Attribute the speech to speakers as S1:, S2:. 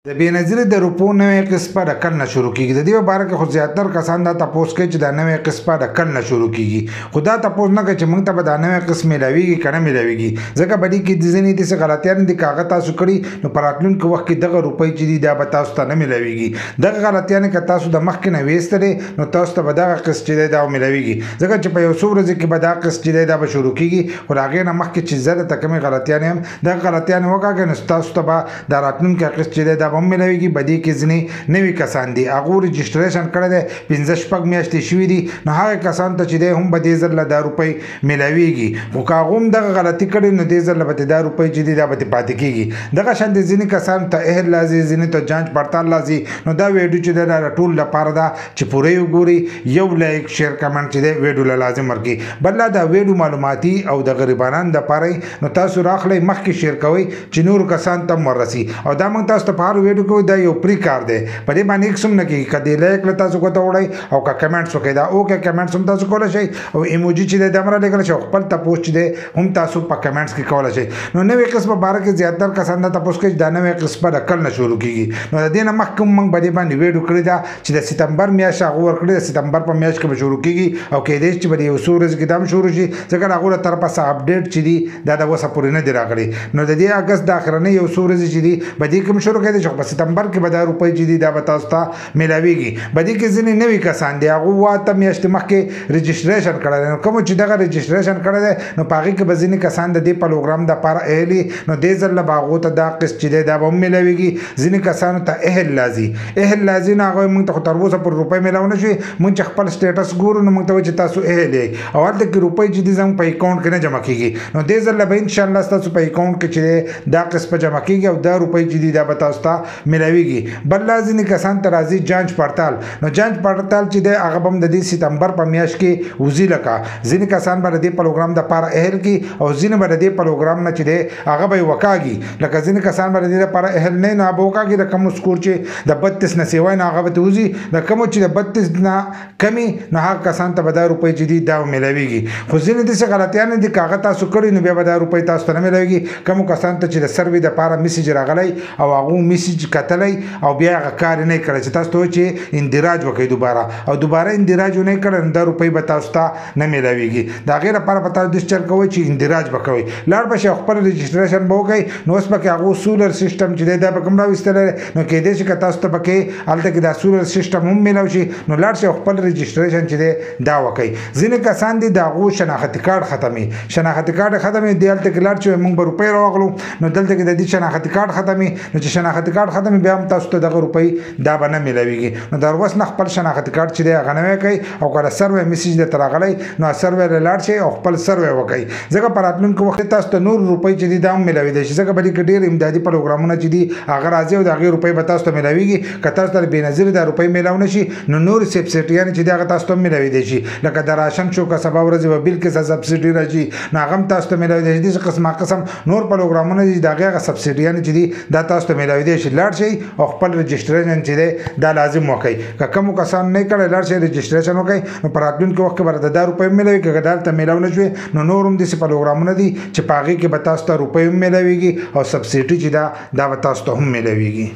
S1: د بېنظیرې د روپو نوې قسمه د کل نه شروع کیږي. د دې په اړه کې خو زیاتره کسان دا تپوس کوي چې دا نوې قسمه د کل نه شروع کیږي، خو دا تپوس نه کوي چې موږ ته به دا نوې قسم میلاویږي که نه میلاویږي. ځکه په دې کې د ځینې داسې غلطیانې دي که هغه تاسو کړي نو په راتلونکي وخت کې دغه روپۍ چې دي دا به تاسو ته نه میلاویږي. دغه غلطیانې که تاسو د مخکې نه ویستلې نو تاسو ته به دغه قسط چې دی دا میلاویږي. ځکه چې په یو څو ورځې کې به دا قسط چې دی دا به شروع کیږي، خو د هغې نه مخکې چې زه درته کومې غلطیانې هم دغه غلطیانې وکاږئ نو تاسو ته به دا راتلونکی قسط چې دی دا به هم میلاویږي. دې کې ځینې نوي کسان دي هغو رجسټریشن کړی دی 15-16 میاشتې شوي دي، نو هغه کسانو ته چې دی هم به دې ځل له دا روپۍ میلاویږي. خو که هغو هم دغه غلطي کړې نو دې ځل به ته دا روپۍ چې دي دا به ترې پاتې کېږي. دغه شان د ځینې کسانو ته اهل لازي، ځینې ته جانچ پړتال لازي. نو دا ویډیو چې دی دا د ټول لپاره ده چې پوره یې وګورئ، یو لایک شیر کمنټ چې دی ویډیو له لازم ورکړي. بل دا ویډیو معلوماتي او د غریبانو دپاره نو تاسو راخلئ مخکې شیر کوئ چې نورو کسانو ته هم ورسي. او دا موږ تاسو ته په هر ویډیو کې دا یو پری کار دی، په دې باندې هیڅ هم نه کېږي. که دې لایک له تاسو کوته وړئ او که کمنټس وکړئ دا اوکې کمنټس هم تاسو کولی شئ او ایموجي چې دی دا هم رالیږلی شئ او خپل تپوس چې دی هم تاسو په کمنټس کې کولی شئ. نو نوې قسم په باره کې زیاتره کسان دا تپوس کوي چې دا نوې قسمه د کل نه شروع کېږي. نو د دې نه مخکې موږ په دې باندې ویډیو کړې ده چې د ستمبر میاشت هغو ورکړې ده، ستمبر په میاشت کې به شروع کېږي او کیدای شي چې به د یو څو ورځې کې دا هم شروع شي، ځکه د هغو له طرفه څه اپډیټ چې دي دا د اوسه پورې نه دي راغلي. نو د دې اګست د اخرنۍ یو څو ورځې چې دي به دې کې هم شروع کېدای شي، خو په ستمبر کې به دا روپۍ چې دي دا به تاسو ته میلاویږي. په دې کې ځینې نوي کسان دي هغو 8 میاشتې مخکې رجسټریشن کړی دی. نو کوم چې دغه رجسټریشن کړی دی نو په هغې کې به ځینې کسان د دې پروګرام دپاره اهل وي، نو دې ځل به هغو ته دا قسط چې دی دا به هم میلاویږي. ځینې کسانو ته اهل لازي، اهل لازي نو هغوی موږ ته خو تر اوسه پورې روپۍ میلاو نه شوې. موږ چې خپل سټیټس ګورو نو موږ ته وایي چې تاسو اهل یې او هلته کې روپۍ چې دي زموږ په اکاونټ کې نه جمع کېږي. نو دې ځل به انشاءالله ستاسو په اکاونټ کې چې دی دا قسط به جمع کېږي او دا روپۍ چې دي دا به تاسو ته میلاویږي. بل لا ځینې کسان ته راځي جانچ پړتال. نو جانچ پړتال چې دی هغه به هم د دې ستمبر په میاشت کې وځي. لکه ځینې کسان به د دې پروګرام دپاره اهل کي او ځینې به د دې پروګرام نه چې دی هغه به یې وکاږي. لکه ځینې کسان به د دې لپاره اهل نه نو هغه به وکاږي. د کومو سکور چې د 32 نه سیوای نو هغه به ته وځي، د کومو چې د 32 نه کمي نو هغه کسان ته به دا روپۍ چې دي دا میلاویږي. خو ځینې داسې غلطیانې دي که هغه تاسو کړي نو بیا به دا روپۍ تاسو ته نه میلاویږي. کومو کسانو ته چې د سروې دپاره میسیج راغلی او هغو میسیج کتلی او بیا هغه کار یې نه کړی چې تاسو ته وایي چې اندراج وکړئ دوباره او دوباره اندراج ونه کړی نو دا روپۍ به تاسو ته نه میلاویږي. د هغې لپاره به تاسو داسې چل کوئ چې اندراج به کوئ، لاړ به شئ او خپل رجسټریشن به وکړئ. نو اوس پکې هغو سولر سیسټم چې دی دا به کوم راویستلی نو کیدای شي که تاسو ته پکې هلته کې دا سولر سیسټم هم میلاو شي. نو لاړ شئ او خپل رجسټریشن چې دی دا وکړئ. ځینې کسان دي د هغو شناختي کارډ ختمي، شناختي کارډ ختمي دی هلته کې لاړ شئ موږ به روپۍ راواخلو نو دلته کې د دې شناختي کارډ ختمي. نو چې شناختي کارډ ختمي بیا هم تاسو ته دغه روپۍ دا به نه میلاویږي. نو د اوس نه خپل شناختي کارډ چې دی هغه نوی کوئ او که د سروې میسیج درته راغلی نو سروې له لاړ شئ او خپل سروې وکړئ. ځکه په راتلونکي وخت تاسو ته نور روپۍ چې دي دا هم میلاویدی شي، ځکه په دې کې ډېر امدادي پروګرامونه چې دي هغه راځي او د هغې روپۍ به تاسو ته میلاویږي. که تاسو ته بېنظیرې دا روپۍ میلاو نه شي نو نورې سبسډیانې چې دي هغه تاسو ته هم میلاویدی شي. لکه د راشن شو که سبا ورځې به بیل کې څه سبسډي راځي نو هغه هم تاسو ته میلاویدی شي. داسې قسمه قسم نور پروګرامونه دي د هغې هغه سبسډیانې چې دي دا تاسو ته میلاویدی شي. لاړ شئ او خپل رجسټریشن چې دی دا لازم وکړئ. که کومو کسانو نه کړی لاړ شئ رجسټریشن وکړئ نو په راتلونکي وخت کې به درته دا روپۍ هم میلاوي. که دلته میلاو نه شوې نو نور هم داسې پروګرامونه دي چې په هغې کې به تاسو ته روپۍ هم میلاویږي او سبسډي چې دا به تاسو ته هم میلاویږي.